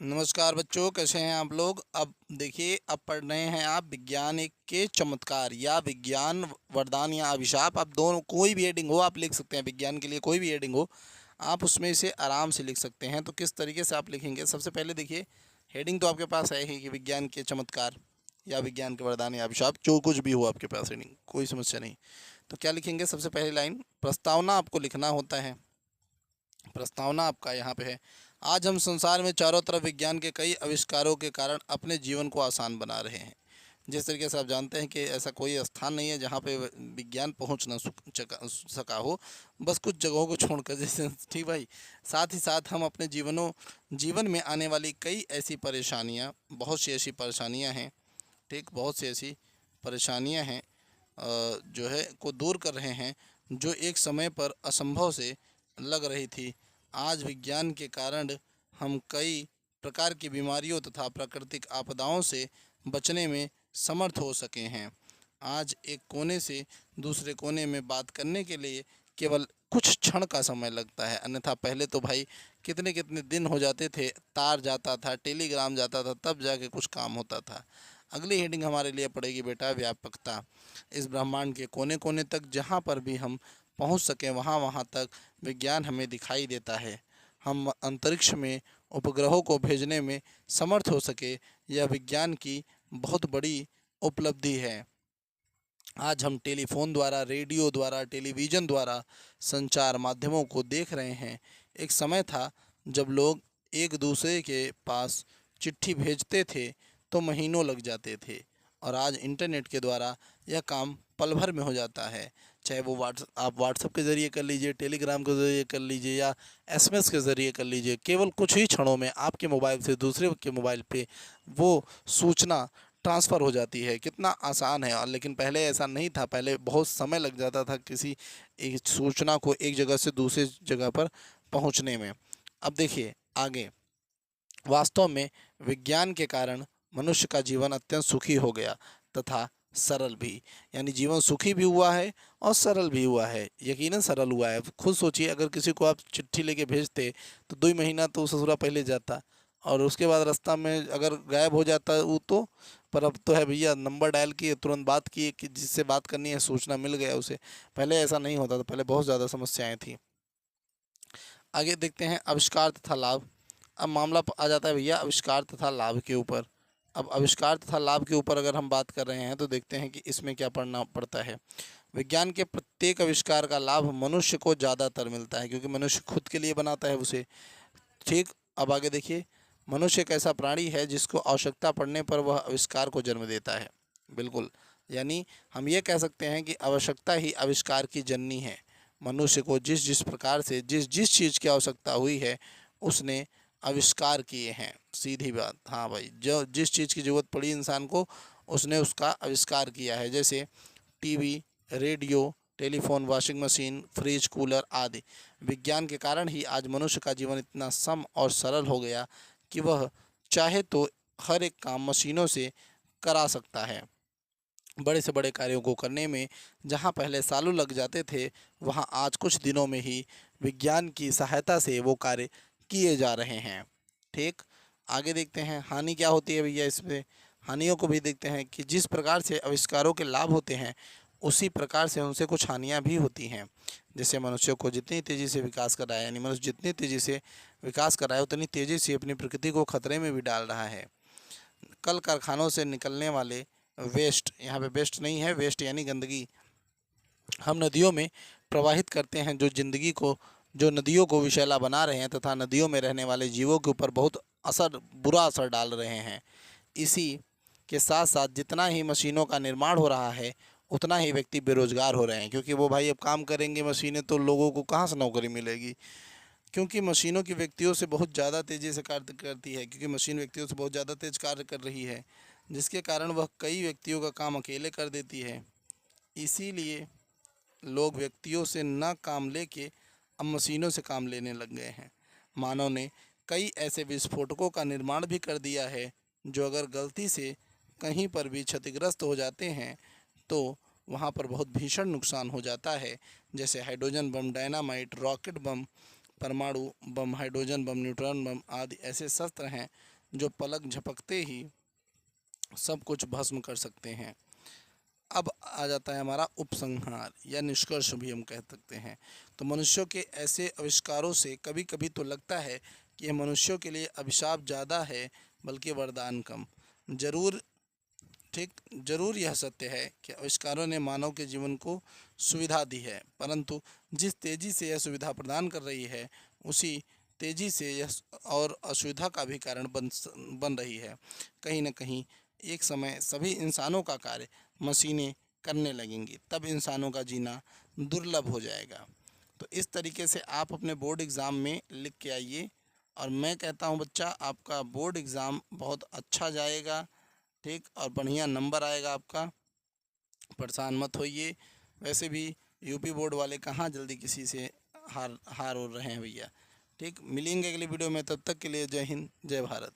नमस्कार बच्चों, कैसे हैं आप लोग। अब देखिए, अब पढ़ रहे हैं आप विज्ञान एक के चमत्कार या विज्ञान वरदान या अभिशाप। आप दोनों कोई भी हेडिंग हो आप लिख सकते हैं। विज्ञान के लिए कोई भी हेडिंग हो आप उसमें से आराम से लिख सकते हैं। तो किस तरीके से आप लिखेंगे, सबसे पहले देखिए, हेडिंग तो आपके पास है ही कि विज्ञान के चमत्कार या विज्ञान के वरदान या अभिशाप, जो कुछ भी हो आपके पास हेडिंग, कोई समस्या नहीं। तो क्या लिखेंगे, सबसे पहली लाइन प्रस्तावना आपको लिखना होता है। प्रस्तावना आपका यहाँ पे है। आज हम संसार में चारों तरफ विज्ञान के कई आविष्कारों के कारण अपने जीवन को आसान बना रहे हैं। जिस तरीके से आप जानते हैं कि ऐसा कोई स्थान नहीं है जहाँ पे विज्ञान पहुँच ना सका हो, बस कुछ जगहों को छोड़कर, जैसे ठीक भाई। साथ ही साथ हम अपने जीवन में आने वाली कई ऐसी परेशानियाँ, बहुत सी ऐसी परेशानियाँ हैं, ठीक, बहुत सी ऐसी परेशानियाँ हैं जो है को दूर कर रहे हैं, जो एक समय पर असंभव से लग रही थी। आज विज्ञान के कारण हम कई प्रकार की बीमारियों तथा प्राकृतिक आपदाओं से बचने में समर्थ हो सके हैं। आज एक कोने से दूसरे कोने में बात करने के लिए केवल कुछ क्षण का समय लगता है, अन्यथा पहले तो भाई कितने कितने दिन हो जाते थे, तार जाता था, टेलीग्राम जाता था, तब जाके कुछ काम होता था। अगली हेडिंग हमारे लिए पड़ेगी बेटा व्यापकता। इस ब्रह्मांड के कोने कोने तक जहाँ पर भी हम पहुँच सकें वहाँ वहाँ तक विज्ञान हमें दिखाई देता है। हम अंतरिक्ष में उपग्रहों को भेजने में समर्थ हो सके, यह विज्ञान की बहुत बड़ी उपलब्धि है। आज हम टेलीफोन द्वारा, रेडियो द्वारा, टेलीविज़न द्वारा संचार माध्यमों को देख रहे हैं। एक समय था जब लोग एक दूसरे के पास चिट्ठी भेजते थे तो महीनों लग जाते थे, और आज इंटरनेट के द्वारा यह काम पल भर में हो जाता है। चाहे वो आप व्हाट्सएप के ज़रिए कर लीजिए, टेलीग्राम के ज़रिए कर लीजिए, या एसएमएस के ज़रिए कर लीजिए। केवल कुछ ही क्षणों में आपके मोबाइल से दूसरे के मोबाइल पे वो सूचना ट्रांसफ़र हो जाती है। कितना आसान है। और लेकिन पहले ऐसा नहीं था, पहले बहुत समय लग जाता था किसी एक सूचना को एक जगह से दूसरी जगह पर पहुंचने में। अब देखिए आगे, वास्तव में विज्ञान के कारण मनुष्य का जीवन अत्यंत सुखी हो गया तथा सरल भी। यानी जीवन सुखी भी हुआ है और सरल भी हुआ है। यकीनन सरल हुआ है। खुद सोचिए, अगर किसी को आप चिट्ठी लेके भेजते तो 2 महीना तो ससुरा पहले जाता, और उसके बाद रास्ता में अगर गायब हो जाता वो तो। पर अब तो है भैया, नंबर डायल किए, तुरंत बात किए, कि जिससे बात करनी है सूचना मिल गया उसे। पहले ऐसा नहीं होता था, पहले बहुत ज़्यादा समस्याएं थी। आगे देखते हैं आविष्कार तथा लाभ। अब मामला आ जाता है भैया आविष्कार तथा लाभ के ऊपर। अब आविष्कार तथा लाभ के ऊपर अगर हम बात कर रहे हैं तो देखते हैं कि इसमें क्या पढ़ना पड़ता है। विज्ञान के प्रत्येक आविष्कार का लाभ मनुष्य को ज़्यादातर मिलता है, क्योंकि मनुष्य खुद के लिए बनाता है उसे, ठीक। अब आगे देखिए, मनुष्य एक ऐसा प्राणी है जिसको आवश्यकता पड़ने पर वह आविष्कार को जन्म देता है। बिल्कुल, यानी हम ये कह सकते हैं कि आवश्यकता ही आविष्कार की जननी है। मनुष्य को जिस जिस प्रकार से जिस जिस चीज़ की आवश्यकता हुई है उसने आविष्कार किए हैं। सीधी बात, हाँ भाई, जो जिस चीज़ की ज़रूरत पड़ी इंसान को उसने उसका आविष्कार किया है। जैसे TV, radio, telephone, washing machine, fridge, cooler आदि। विज्ञान के कारण ही आज मनुष्य का जीवन इतना सम और सरल हो गया कि वह चाहे तो हर एक काम मशीनों से करा सकता है। बड़े से बड़े कार्यों को करने में जहां पहले सालों लग जाते थे, वहां आज कुछ दिनों में ही विज्ञान की सहायता से वो कार्य किए जा रहे हैं, ठीक। आगे देखते हैं हानि क्या होती है भैया इसमें। हानियों को भी देखते हैं कि जिस प्रकार से आविष्कारों के लाभ होते हैं उसी प्रकार से उनसे कुछ हानियाँ भी होती हैं। जैसे मनुष्यों को जितनी तेज़ी से विकास कर रहा है, यानी मनुष्य जितनी तेज़ी से विकास कर रहा है उतनी तेज़ी से अपनी प्रकृति को खतरे में भी डाल रहा है। कल कारखानों से निकलने वाले वेस्ट, यहाँ पे बेस्ट नहीं है, वेस्ट यानी गंदगी, हम नदियों में प्रवाहित करते हैं, जो नदियों को विषैला बना रहे हैं तथा नदियों में रहने वाले जीवों के ऊपर बहुत बुरा असर डाल रहे हैं। इसी के साथ साथ जितना ही मशीनों का निर्माण हो रहा है उतना ही व्यक्ति बेरोजगार हो रहे हैं, क्योंकि वो भाई अब काम करेंगे मशीनें तो लोगों को कहाँ से नौकरी मिलेगी। क्योंकि मशीनों की व्यक्तियों से बहुत ज़्यादा तेज़ी से कार्य करती है, क्योंकि मशीन व्यक्तियों से बहुत ज़्यादा तेज कार्य कर रही है, जिसके कारण वह कई व्यक्तियों का काम अकेले कर देती है। इसीलिए लोग व्यक्तियों से न काम लेके अब मशीनों से काम लेने लग गए हैं। मानव ने कई ऐसे विस्फोटकों का निर्माण भी कर दिया है जो अगर गलती से कहीं पर भी क्षतिग्रस्त हो जाते हैं तो वहाँ पर बहुत भीषण नुकसान हो जाता है। जैसे हाइड्रोजन बम, डायनामाइट, रॉकेट बम, परमाणु बम, हाइड्रोजन बम, न्यूट्रॉन बम आदि ऐसे शस्त्र हैं जो पलक झपकते ही सब कुछ भस्म कर सकते हैं। अब आ जाता है हमारा उपसंहार या निष्कर्ष भी हम कह सकते हैं। तो मनुष्यों के ऐसे आविष्कारों से कभी कभी तो लगता है कि यह मनुष्यों के लिए अभिशाप ज़्यादा है बल्कि वरदान कम। जरूर जरूर यह सत्य है कि आविष्कारों ने मानव के जीवन को सुविधा दी है, परंतु जिस तेजी से यह सुविधा प्रदान कर रही है उसी तेजी से यह और असुविधा का भी कारण बन रही है। कहीं न कहीं एक समय सभी इंसानों का कार्य मशीनें करने लगेंगी, तब इंसानों का जीना दुर्लभ हो जाएगा। तो इस तरीके से आप अपने बोर्ड एग्ज़ाम में लिख के आइए और मैं कहता हूँ बच्चा आपका बोर्ड एग्ज़ाम बहुत अच्छा जाएगा, ठीक, और बढ़िया नंबर आएगा आपका। परेशान मत होइए। वैसे भी यूपी बोर्ड वाले कहाँ जल्दी किसी से हार हार हो रहे हैं भैया। ठीक, मिलेंगे अगली वीडियो में, तब तक के लिए जय हिंद जय भारत।